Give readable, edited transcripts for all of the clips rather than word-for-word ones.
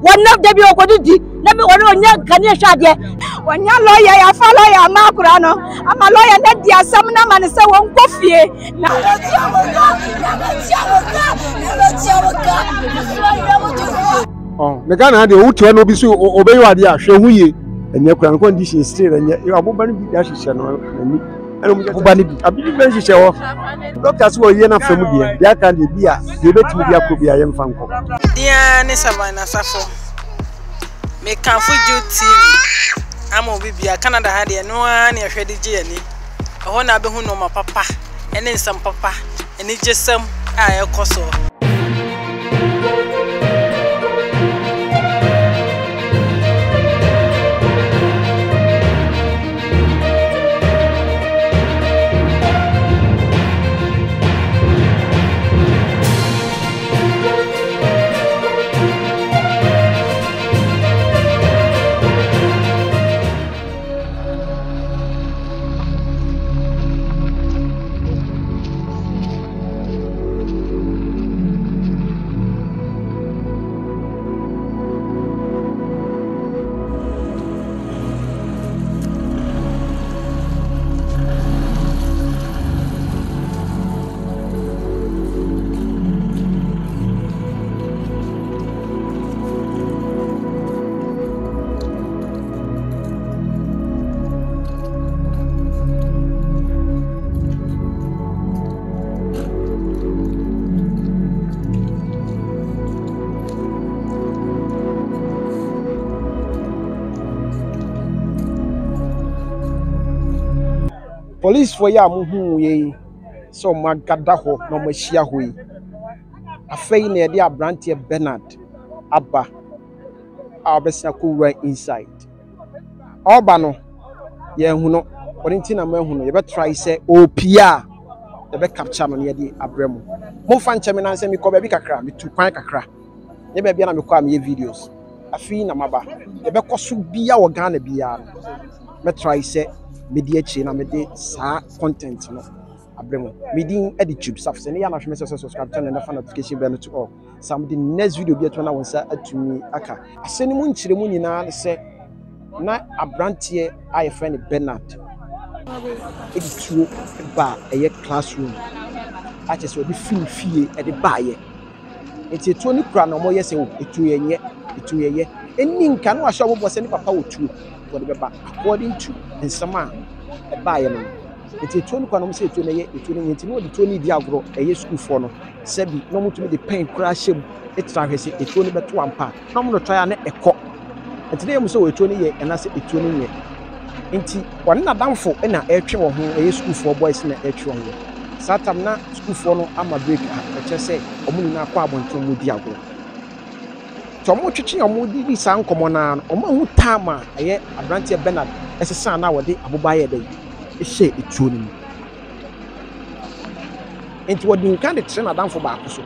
One of the Biocodi, never one young Kanisha. When your lawyer, I follow your Marcurano. I'm a lawyer, let the Samana man say one coffee. Oh, the Ghana, the old one will be so obey what they are showing, and your condition still, and yet you are moving the ashes and I believe when she show doctors who are here from here, they can be a debate with your could be a young fan. Dear Savannah Safo, make Camfu TV. I'm a baby, Canada had no one near Shady Jenny. I want to be who know my papa, and then some papa, and it's just some I also. Police for ya muhu ye so magada ho no machia ho yi afei na de abrante Bernard aba abesa ko right inside oba no ye hu no orinti na mahu no ye be try say opia ye be capture no ye de abremu mo fa ncheme na nse mi ko ba bi kakra mi tu kwan kakra ye be bia na mi ko am ye videos afei na maba ye be koso bia wo Ghana bia me try say media chain na me de sa content no abremo meeting editube safse ne ya na hweme subscribe channel na fa notification bell to all some the next video bi to na wonsa atumi aka aseni mu nchire mu nyina se na abrantie aye friend Bernard edituo ba eye classroom ache so bi film fie e de baaye enti etuo ni kura na mo yese etuo ye eni nka no ahwa bo se ni papa otuo what about according to in sama a buyer no it is 20 kwanom say 20 ye 20 no the 20 di agro e school for no sebi no mutumi the pen crash him it try say e 20 beto ampa no mo try na ekọ enti dem say we 20 ye and say e 20 ye enti one na damfo na etwe wo ho e school for boys na etwe wo satam na school for no ama break a che say omuni na akọ abonton mu di agro Tomo chichi omo di sa nkomo na omo hu tama eye abrante Bernard esesa na wode abobaye dey e hye etuo ni enti wodi nkan de tre na damfo ba akoso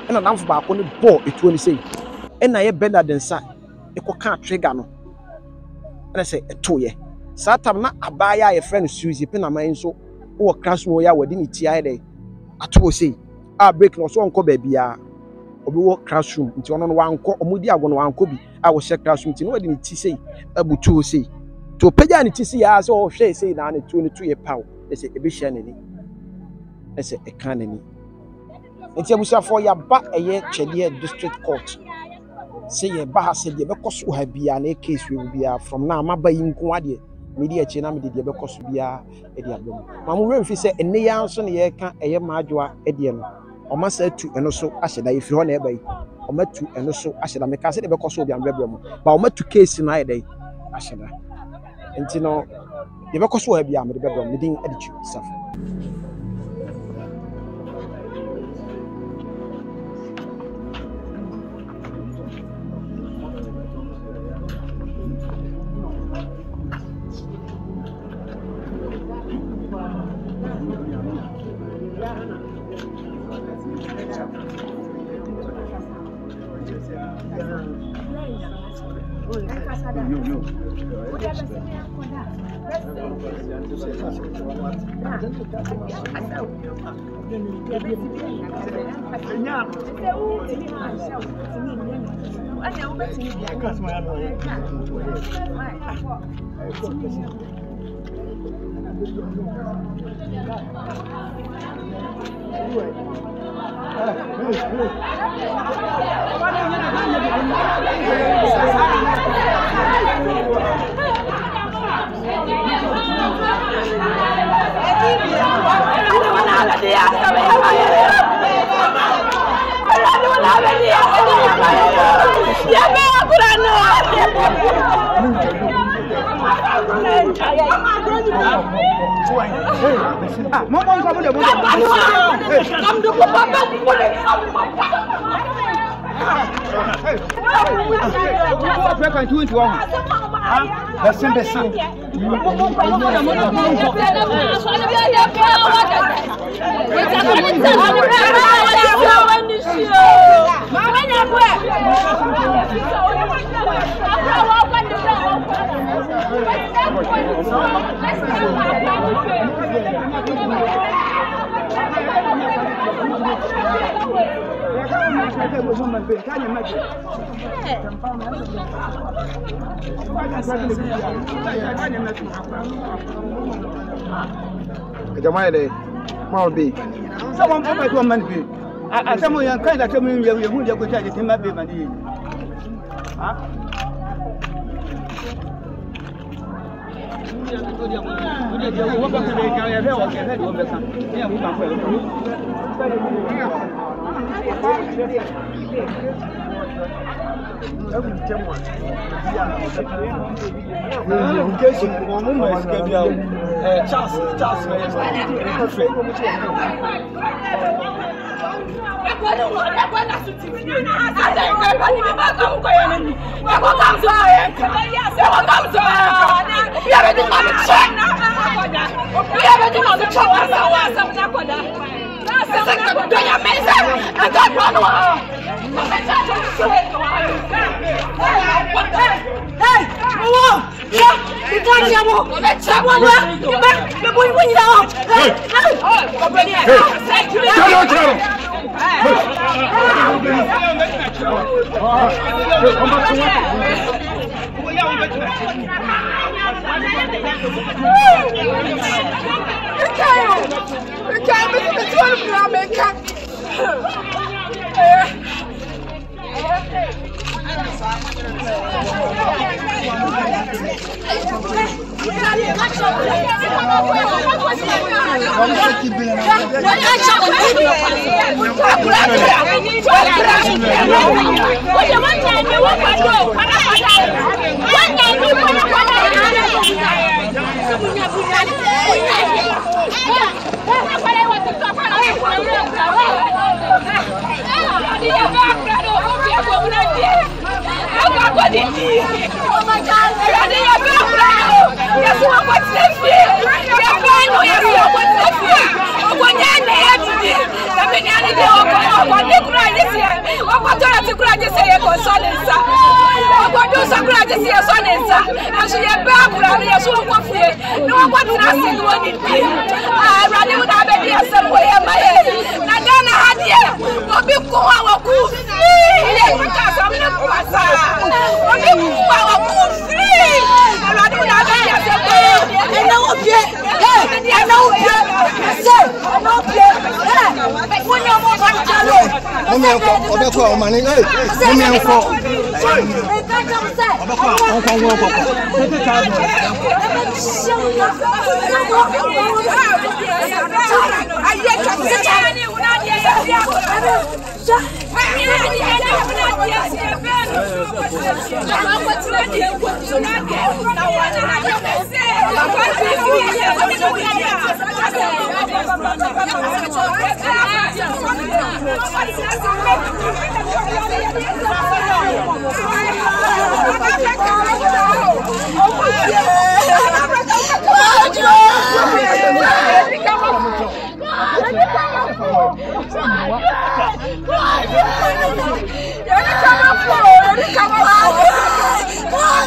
e na damfo ba akọ ni ball etuo ni sei e na ye Bernard nsa e ko ka trigger no e say eto ye satam na abaya ye friend Suzy pe na man so wo classroom ya wodi ni ti aye dey ato sei a break no so onko ba bia obi wo classroom nti ono no wanko omudi ago no wanko bi a wo she classroom nti no wadi ni ti sei abutu sei to peja ni ti sei ya so o hwe sei na ne tu ne tu ye paw ese ebe hye nani ese e kan nani nti abusafo ya ba eye Chedie district court say ye ba ha se de be koso ha bia na case we bia from na maba yi nko ade media che na me de be koso bia e de abom mamu we mfi se enne ya nso ne ye ka eye maadwoa e de no Oma say tu eno so ahyeda ye fi ho na eba yi oma tu eno so ahyeda me ka se de be koso obi ambrɛbrɛ mu ba oma tu case na ayeda yi ahyeda enti no de be koso ha bia me de be brɛ me din adichu saf Jamani, Malbi. Someone come back to a man. I some of your kind of coming here, you would have got it in my baby. Come on!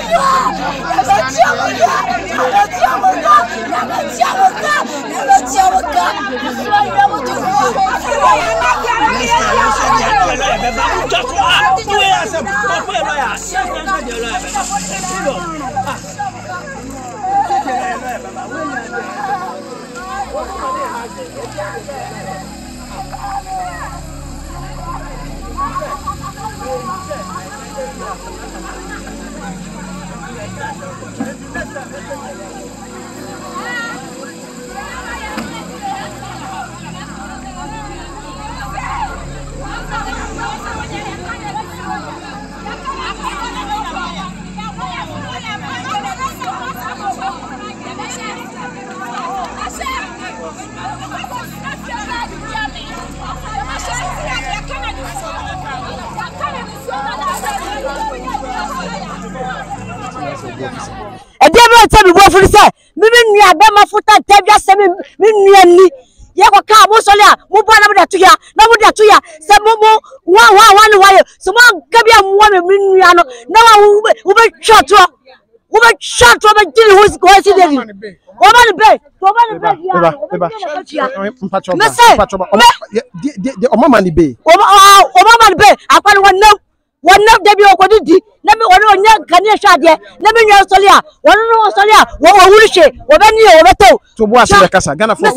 One of the Biocodi, never one young Kanya Shadia, never your Solia, one no Solia, what will she, or any over to Boas the Casa, Ghana for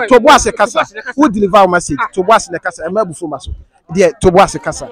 to Boas the Casa, who deliver my seat to Boas the Casa, and Mabufumaso, dear to Boas the Casa.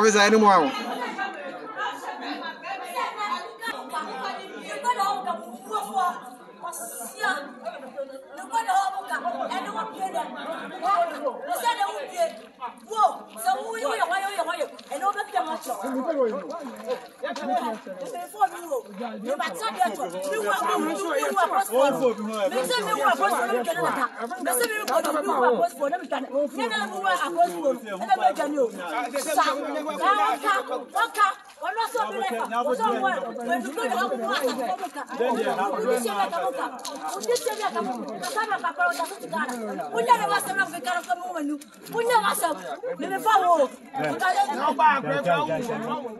Is there any more?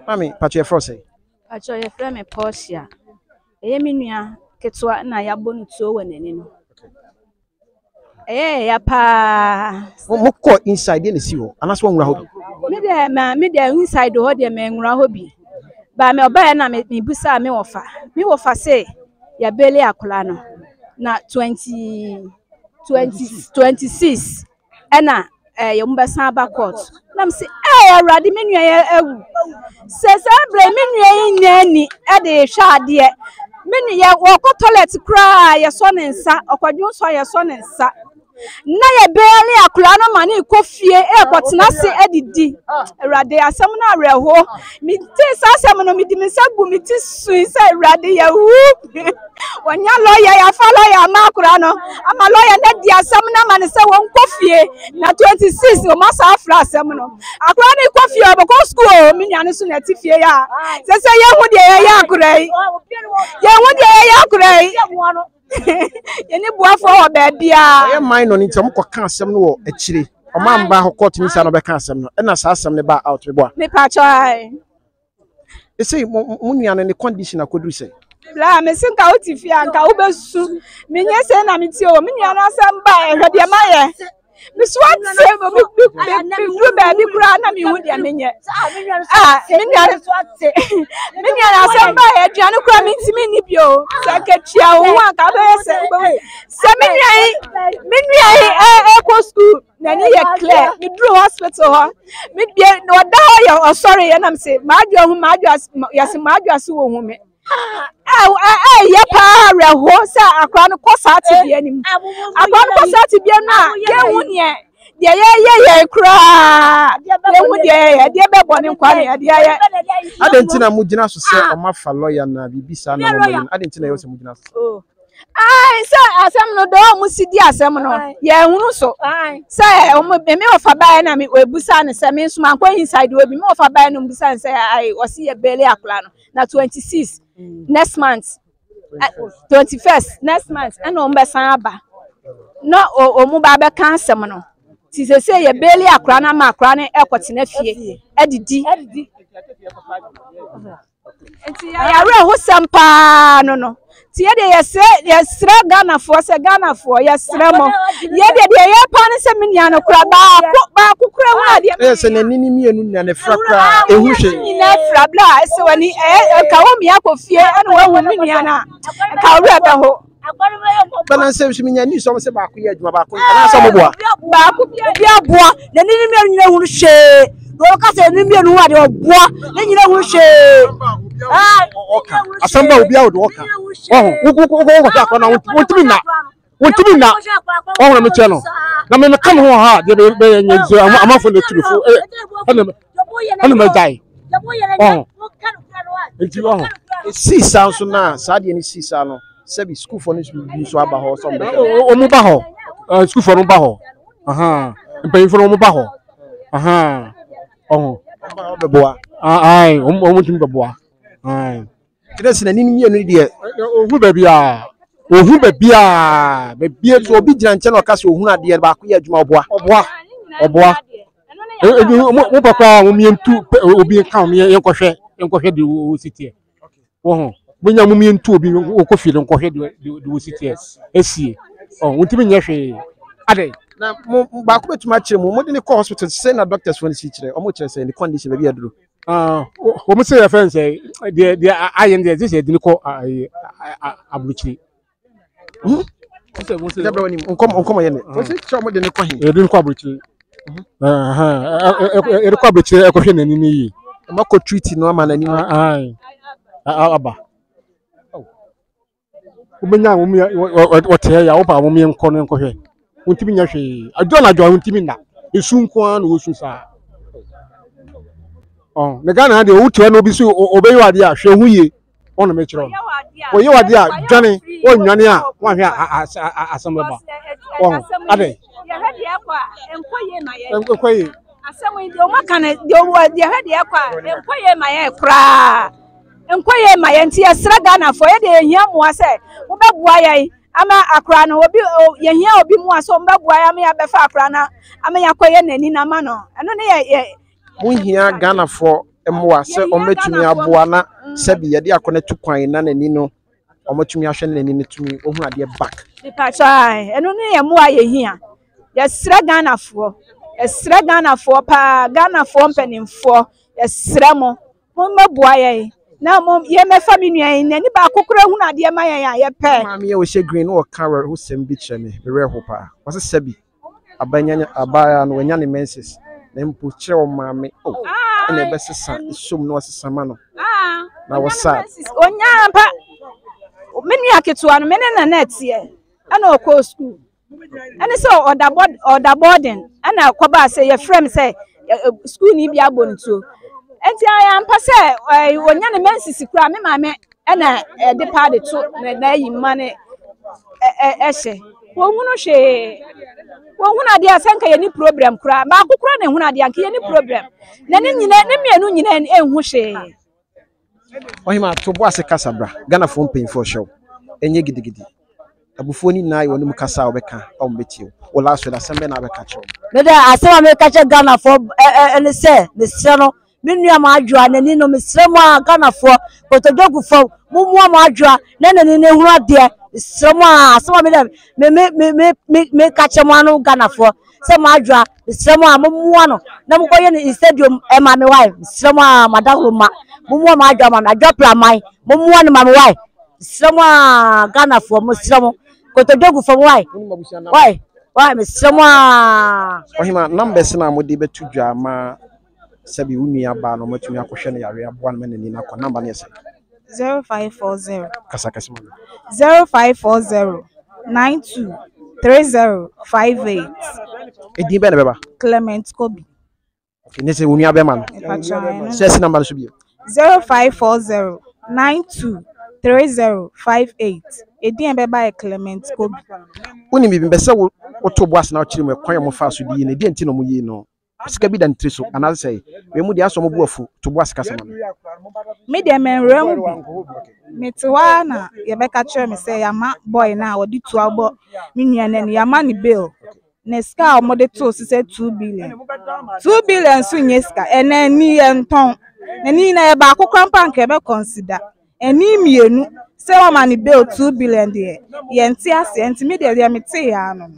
Mami, Patrick Frosty. Patrick Frame Portia. Eminia, Ketua, and I abon to when any no. Eh, pa. What caught inside in the sea, and that's one round. Me there inside the whole man hobby. By me obey na me busa me wofa say ya bele akulano na 2026 ena ye mbesa ba court na me say awrade me nua ya awu se bre me nua yin nani e de hwa ade me nua ya wo toilet kra ya so ne nsa okwadwo so ya so ne nsa na ye bele akulano mani kofie airport na se edidi awrade asem na areho mi ti asem no mi di mi sagu mi ti sui se awrade ya wu wanya lawyer ya fa lawyer ma akura no ama lawyer na di asem na mani se won kofie na 26 o ma sa afra asem no akura ni kofie oboko school mi nya ne so na ti fie ya se ye hu de ya akura yi ye hu de ya akura yi Yeni buafo wa bebia. I am mine on it. I'm going to some no a chili. A man by who caught me son of a castle, and I saw some about out with what. Me patch. You say, Munian and the condition I could say. Blah, me sink out if you are Kaubesu. Minya say, I'm it, you, Miniana, some by Radia Maya. Miss what say do baby cry na me hu dia menye menya na asamba e aduane kura me ntimi ni bio sakatua wo aka se menya e ko school na ni ye clear me dro hospital ho me bie no da ho ya sorry ya nam say maadua hu maadua yase maadua so wo hu me ye pa reho sa akwa no kosa ati bia nim akwa no kosa ati bia na ye hu ne ye kra ye hu de be boni nkwa ne de ye adentina mugina so se o ma fa lawyer na bibisa na mo adentina yo se mugina so sa asem no do mu sidi asem no ye hunu so sa me ofa bae na me ebusa ne se me nsuma kwa inside obi me ofa bae no busa se ai o si ye bele akla no na 26 next month 21st next month and o mbesan aba no o mu ba be kan asem no ti se ye bele akra na ma akra ne ekotena fie edidi enti ya re ho sempa no tie de yesra Ghana for se Ghana for yesra mo ye de ye pa ne se menia no kura ba kukura hu ade se nanini mienu na ne frakra ehu hwe ni na fra bla se wani ka wo mi akofie ene wa hu menia na ka wura da ho balance se menia ni so se ba ko ye adwuma ba ko na so mo boa ba ko bia boa nanini mienu nyina hu hwe do ka se ni mienu ade oboa na nyina hu hwe oka asamba obi awo oka wo akona wontimi na wo me che no na me kam ho ha de be nyenzo amafo na turifo ana me dai enti wo si sanso na sa de ni si sa no sebi school for ni so aba ho so mbe o mu ba ho school for no ba ho mpe for no mu ba ho be boa ai o mu timi be boa ai kidesi na nini mienu de ohu bebia so obi gina nche na okase ohu ade ba ko ya adwuma oboa mo papa mo mientu obi ka mo yenkohwe de o sitie wo munya mo mientu obi okofi de nkohwe de o sitie esie wontimi nyehwe ade na mo ba ko betuma kire mo de ne ko hospital say na doctors won si kire o mo kire say the condition be aduro o mo say your friend say the ayen there this is ko abruchi mo say dabra woni nkom ye ne o say kire mo de ne ko hin e ko abruchi e ko abruchi e ko hwe nani ni yi ma ko treat no ama nani aba o menya o te ya o ba mo mi nko no nko hwe wontimi nya hwe adwo na wontimi na esu nko an wo su sa me Ghana de o tuwa no bi so obeyi wade a hwe hu ye ono me kire o ye wade a dwane o nwane a wa hwe asamba ade ye hwe de akwa enkoye na ye enkoye asem de o maka na de o hwe de akwa enkoye ma ye kra enkoye ma ye nti esra Ghana for ye de ehia mo ase wo bebua ye ama akra no obi ye hia obi mu aso mbebua ya me ya befa akra na ama yakoye nani na ma no eno ne ye munhia Ghana for emwa se ometumi aboa na sebi ye de akona tu kwan na nani no ometumi ahwe nani ne tumi ohun ade back pachai eno ne ye mo aye hia ye sra Ghana for pa Ghana for mpanimfo ye sra mo mmaboa ye na mo ye mefa menua nani ba kokora hu na ade ma ye pe ma me ye o she green o carrot who sem bi che me re ho pa wase sebi abanya abaya no wanya ne menses na mpo kire o maame na ebe sesa isom no sesa ma no na wasa onya pa menua ketua no mene na net ye ana okọ school ana so oda boarding ana akoba say ye frame say school ni bia bonto enti aya mpa say onya ne menses kura me maame ana de pa de to na yi ma ne ehye wonhunu hwe wonhunu ade asanka ye ni problem kura ba akukura na ehunu ade anka ye ni problem na ne nyina ne mienu nyina enhu hwe ohima to bo ase kasabra Ghana for pen for show enye gidigidi abufuo ni na yo ne mu kasa obeka o mbetio o la so da sembe na beka cho me da asema me ka che Ghana for ene se ne se no menua ma adwa na ni no me sremo a Ghana for kotodogu for mumu ma adwa na nani ne hunu ade sremo a asema me ka che mo anu Ghana for se mo adwa mesrem a momuo no na mo koye ni stadium e ma me wife mesrem a madahoma momuo ma adwa ma me adwa plaman momuo no ma me wife mesrem a Ghana fo mo mesrem kotodogu fo wife why mesrem a ohima numbers na modi betu dwa ma sabi unu aba no matumi akohwe no yare aboa no mani na ko number na yese 0540 kasa kasima 0540 923058 edin be na beba Clement Kobi. okay nese unu aba ma no sesi number so bi 0540 923058 edin beba Clement Kobi. Uni mi be se wo to boas na okire mu kwan mo fa so di ne di enti no mu yi no sika bi da ntri so ana say we mu di aso mo buafu to boas kasa ma Me de menram metwa na ye beka kire me say yama boy na odi tu abo me nua na yama ni bill na ska o de to se 2 billion 2 billion so nye ska ena ni enton na ni na ye ba kokran pank e be consider eni mienu se o ma ni bill 2 billion de ye nti ase enti me de me te ya no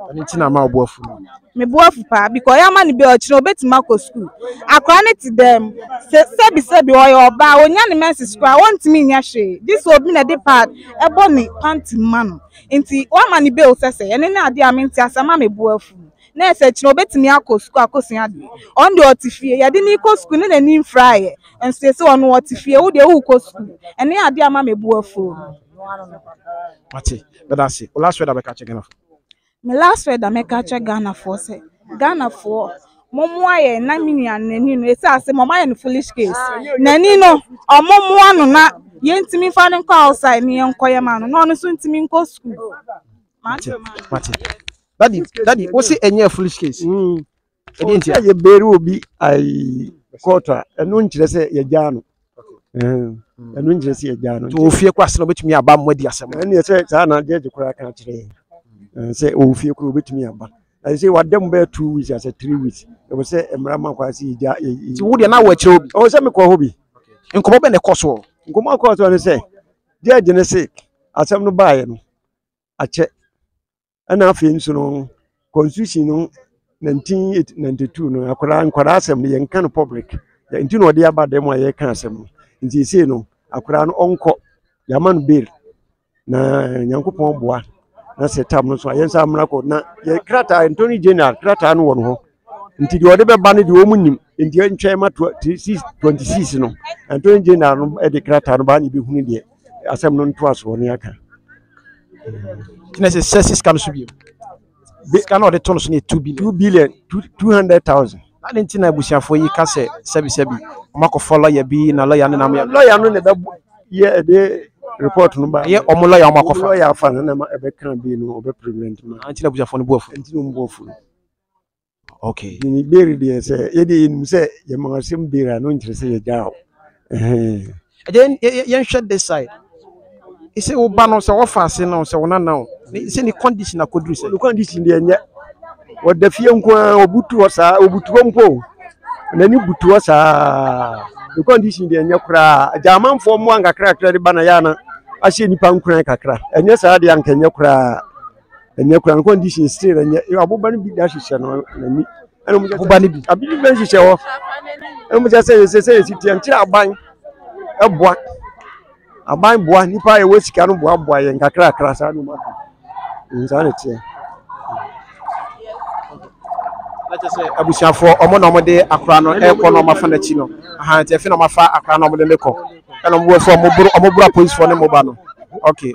ani tina ma obuafu no me buafu pa because yama ni bill chiro betima ko school akwa ne ti dem sebi oyo oba onya ne men's school I want me nya hwe this obi na de part ebo ni panty man nti wa ma ni bill sese ene na ade amenti asama me buafu na ese chiro betimi akọ school akosia de on de otifie ye de ni ko school ne ni fry ense se onu otifie wo de wo ko school ene ade ama me buafu mate bedase o last word abeka chegena me last word ameka che Ghana for say Ghana for momoaye na minia nani no ese ase momoaye no foolish case nani no omomoa no na yentimi fa ne nko outside ne nkoye ma no no so ntimi nko school mate daddy wo say enye foolish case edi ntia ye beru obi ai quarter enu nkire se ye gya no enu nkire se ye gya no to ofie kwase no betumi aba mmadi asem enu ye se saa na je kura kan kire say ofie kuro betumi aba I say what them be 2 weeks as 3 weeks e wo say emra man kwase ja ti wo de na wa kire obi o say me ko hobi nkomo be ne koso nkomo koso ne say je ne say asem no baaye no ache ana afi nso no constitution no 1992 no akwara asem ne yenka no public nti no de aba dem aye kan asem no nti say no akwara no onko yaman bill na nyankopon boa na setam no so ayensa amra ko na ye krata Anthony General krata no won ho nti de ode be ba ne de o munim nti ntwe ma 26 no Anthony General no e de krata no ba ni be hunu de asem no nto aso ne aka tinese sesi kan so bi kan ode ton so ne 2 billion 200,000 ade ntina abusiafo yi ka se sebi mako follow ye bi na lawyer ne na lawyer no ne be ye de report no ba ye omulo ya makofa lawyer fa na ma ebe kan bi no obe president ma antina abusiafo no buafu antina mbuafu okay ni beri de se ye de nim se ye ma sem beri no nkire se ye jao then yen share this side he say oba no se wo fa ase no se wona na se ni condition akodru se the condition de enye wo da fie nko obutu osa obutu mpo na ni butu osa the condition de enye kura jamanfo mo anga kra de bana yana ahye nipa nkran kakra enye sa de anka enye kura the condition still enye aboba no bi da hyehyɛ no nani eno mo aboba no bi abi bi hyehyɛ ho eno mo say siti anti aban eboa aban boa nipa ye wosika no boa ye nkakra sa no maka nzane tie let's say abusiafo omo na omo de akra no e ko no mafa na chi no aha te fi na mafa akra no omo de meko eno mo fo omo buru police for ne mo ba no okay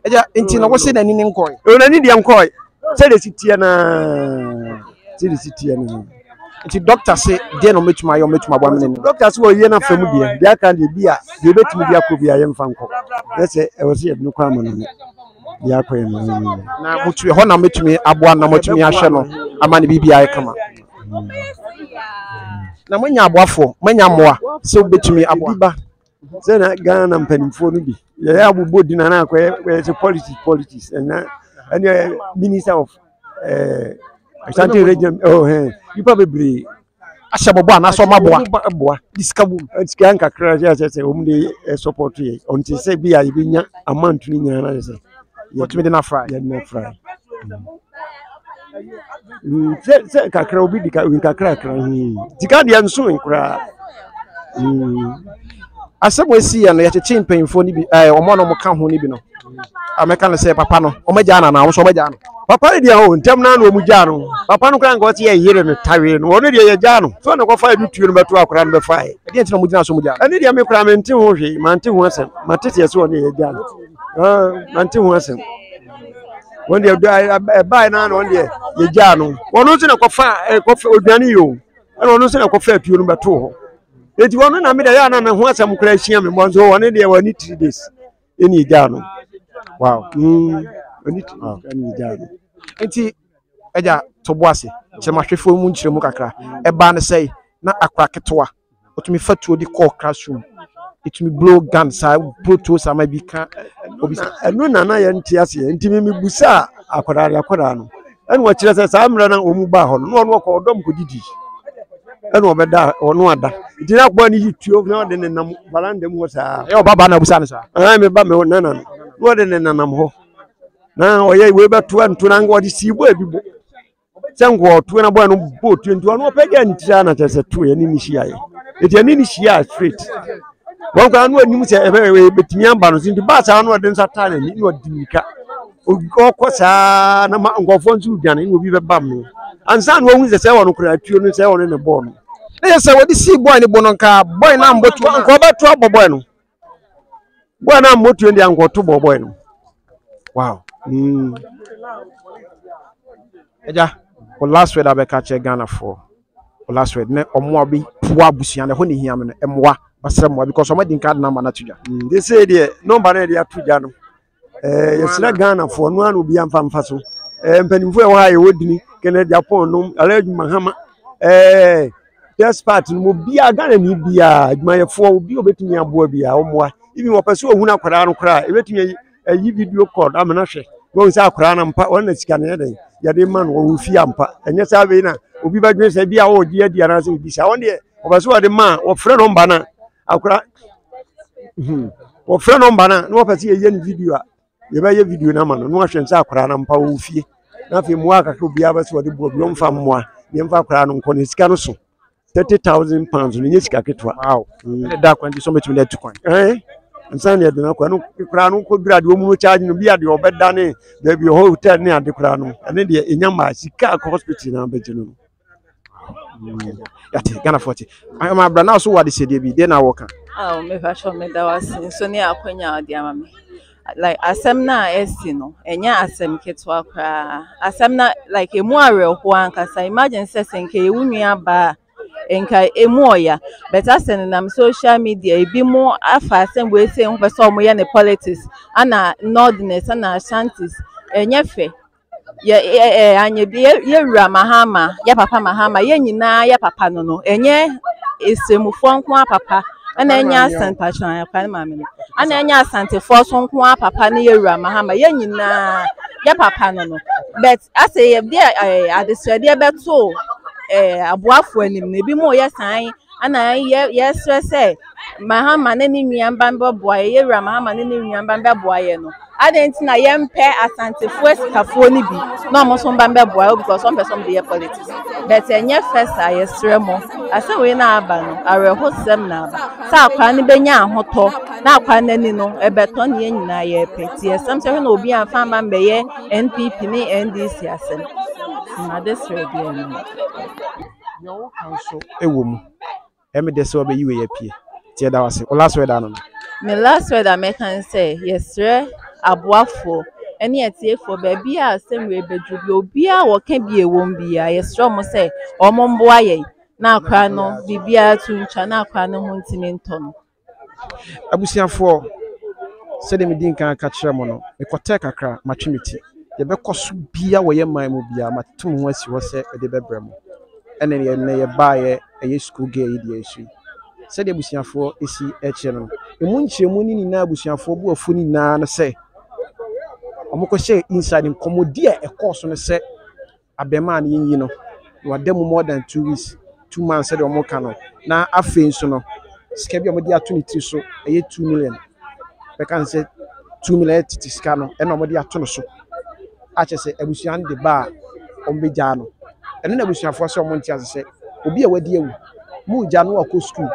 eja nti no wo se na ni nkoi o na ni de nkoi se de sitie na nti doctor say de no metuma yo metuma bwa mene doctor say wo ye na famu de aka de bia de betumi bia ko bia ye mfa nko se e wo se ye no kwa ma no ya ko ye na mutu ho na metumi aboa na metumi ahwe no ama ne bibia ye kama na manya aboafo manya moa se betumi aboa se na Ghana mpanimfo no bi ye ya abubo di na akwa se politics na any minister of Ashanti region you probably ashabobo na so maboa diskabu diska nkakra je se o mde support ye onti se bia ye binya amount ni nyana se what me dey na fry ye na fry se kakra obi dika kakra dika dia nso nkura asɛm esi ya no yɛkyekye mpanyimfo ni bi ɔmo no mo ka ho ni bi no ameka no sɛ papa no ɔmagya na wo so ɔmagya no papa dia ho ntem na no omugya no papa no kra ngo te yere no tawe no ono dia yɛgya no so ne kɔfa bi tuo no beto akora no bɛfa e ɛde ntina mo gyina so mugya ɛne dia me kra me nte ho hwe ma nte ho asɛm ma tete so ne yɛgya no ma nte ho asɛm won dia bae na no dia yɛgya no ono nso ne kɔfa odwane yo ɛna ono nso ne kɔfa tuo no beto ho eti wono na me da ya na me ho asɛm kra hia me mo nso wone dia wani 3 days eni yɛgya no wow wani 3 days enti eja tobo ase kyemahwefo mu nkyeremu kakra eba ne sei na akwa ketewa otumi fatuo di call classroom itumi blow gun sa proto sama bi ka obi enu na ye nti ase nti me busa akwara no enu wa kire se sa amra na omu ba ho no no ko dom ko didi enu obeda ono ada nti na gbo ni hituo na de nenam balande mu sa e obaba na busa ne sa me ba me na no de nenam ho na oye we beto antu na ngo di sibo ebibo sengo to na boy no bo to ntu no pega ntira na tese to ye ni hia ye eti ni hia straight won kwa no anim se betimi amba no nti ba sa no de nsata na ni no dimika okɔ na ma ngofo nsu dwane ni obi be bam no ansa no hu se won kura tuo no se won ne bo no na ye se wodi si boy ni bo no nka boy na mbotu nko beto abo boy no boy na mbotu ndi anko to boy no wow eja o last word abeka che Ghana for o last word ne omo abi puwa busia ne ho ne hia me no emwa basra mo because omo din card number na tuja they say there number na dia tuja no yesra Ghana for no anu bi amfa so mpanimfo e wa ye wodini kene Japan no alaju mahama first part no mo bia Ghana ni bia adwumayefo obi obetumi aboa bia omwa ibi wo pese ohuna kwara no kra ebetumi ayi video call amana hwe won sa akora na mpa won na sika na yede yade man wo fi ampa enye sa be na obi badwe sa bia wo die dia na se bi sa won de obaso wade ma wo frɛ no mba na akora wo frɛ no mba na no pese ye ni video a ye ba ye video na ma no ahwe sa akora na mpa wo fie na fe mu aka ko bia ba se wade bo bi mfa mmoa ye mfa akora no nko ne sika no so 30,000 pounds no nye sika ketwa wow da kwanti so metumi na tukwan nsane ya dina kwa no kra no ko grade wo mu charge no bia de obeda ne da bi hotel ne ade kra no ene de enyama sika ko hospital na beje no yate Ghana 40 ma bra na so wade sede bi de na woka me fa sho me da wasi so ne akwanya ade amame like asem na esi no enya asem ketwa kra asem na like emu areho ankasa imagine say senke ewunua ba enka emu oya better send nam social media ebi mo afa asem we say ho person mo ye ne politics ana nordness ana shanties enyefe ye anye bi ye wura mahama ya papa mahama ye nyina ya papa no enye esemufo nko papa ana enya asante patron ya kwa mama no ana enya asante forso nko papa ne ye wura mahama ye nyina ya papa no but ase ye bi adesrede beto abuafo anim na ebi mo ye san ana ye stress mahama ne ni nnuamba mbeboa ye wura mahama ne ni nnuamba mbeboa ye no adenti na ye mpe asantefo esikafo ni bi na omo so mbeboa because some person dey politics but enye first aye sremo ase we na aba no areho sem na aba sa akwa ne benya ahoto na akwa nani no ebeto ne ye nyina ye peti esem se na obi anfa mba mbeye NPP ni NDC asem na desre bi enu yo kanso ewom eme de se obeyiwe ye pie tie da wase o last word no me last word I can say yesre abuafo eni etiefo baby a asem we bedru bi obi a wo ka bi ewom bi a yesre mo say omo mboa ye na akra no bibia tuncha na akra no ho ntimi nto no abusiafo se de medin kan ka kire mo no me kote kakra matwemiti ye be koso bia wo ye man mu bia matum ho asi wo se de bebre mo ene ye ba ye school girl yi de asu se de abusiafo esi eche no emu nchiremu ni na abusiafo bu afu ni na na se omoko share inside nkomodi e course no se abema na yin no wademu more than 2 weeks 2 months se de omoka no na afi nso no sika bi omodi ato ni ti so eye 2 million be kan se 2 million titi sika no e na omodi ato no so a che se abusian de ba ombegya no eno na busuafo so omo ntia se obi a wadi ewu mu gya no akọ school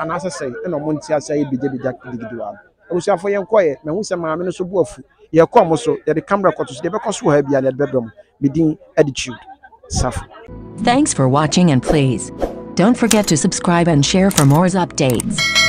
anasa say eno omo ntia say bigya gidigidiwa busuafo yenkoye me hu se maame no so bu afu ye kom so ye de camera koto so de be koso ha bia le bedroom medin attitude Safo. Thanks for watching and please don't forget to subscribe and share for more updates.